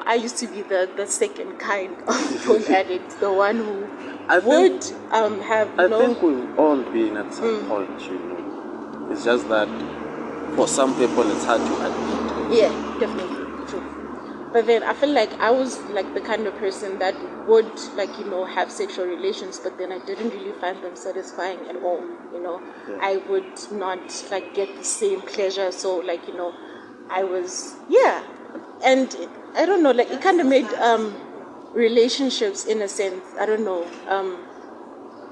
I used to be the second kind of porn addict, the one who I would think, have, I think we've all been at some point, It's just that for some people it's hard to admit. Yeah, definitely, true. But then I feel like I was like the kind of person that would have sexual relations, but then I didn't really find them satisfying at all. Yeah. I would not get the same pleasure. So I was and I don't know, it kind of made relationships in a sense, I don't know,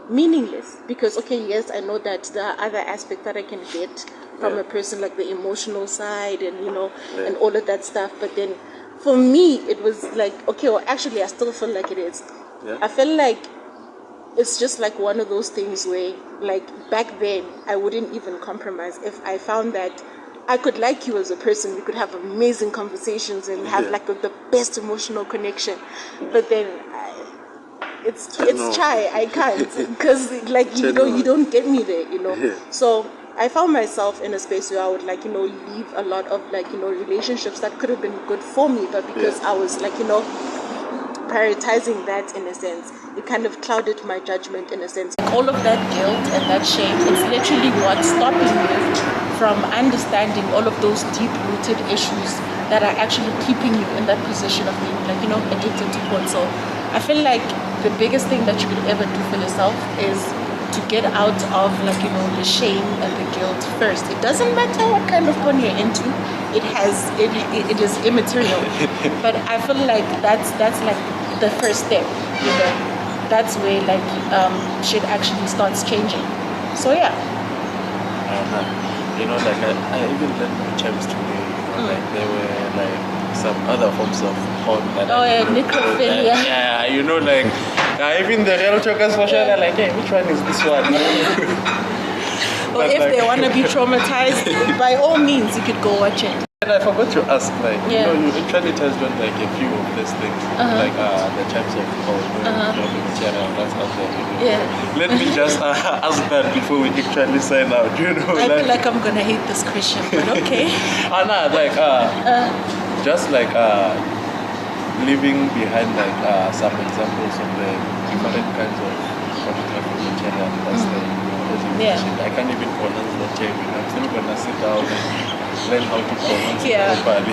meaningless, because yes, I know that there are other aspects that I can get from a person, like the emotional side and and all of that stuff, but then for me it was like, actually I still feel like it is. I feel like it's just like one of those things where back then I wouldn't even compromise if I found that I could like you as a person. We could have amazing conversations and have the best emotional connection, but then it's shy. I can't, because you don't get me there, So I found myself in a space where I would leave a lot of relationships that could have been good for me, but because I was prioritizing that, in a sense, it kind of clouded my judgment, in a sense. All of that guilt and that shame, it's literally what's stopping you from understanding all of those deep-rooted issues that are actually keeping you in that position of being addicted to porn. So I feel like the biggest thing that you could ever do for yourself is to get out of the shame and the guilt first. It doesn't matter what kind of porn you're into. It is immaterial. But I feel like that's the first step. That's where shit actually starts changing. So yeah. I even learned my champs today. There were some other forms of porn that necrophilia. Even the real talkers for sure, they're like, hey, which one is this one? Or if they want to be traumatized, by all means, you could go watch it. And I forgot to ask, you actually touched on a few of these things, the types of porn, material that's out there. Let me just ask that before we actually sign out. I feel like I'm gonna hate this question, but okay. Just leaving behind some examples of the different kinds of pornographic material that's there. I can't even pronounce the term. I'm still gonna sit down and learn how to pronounce it properly.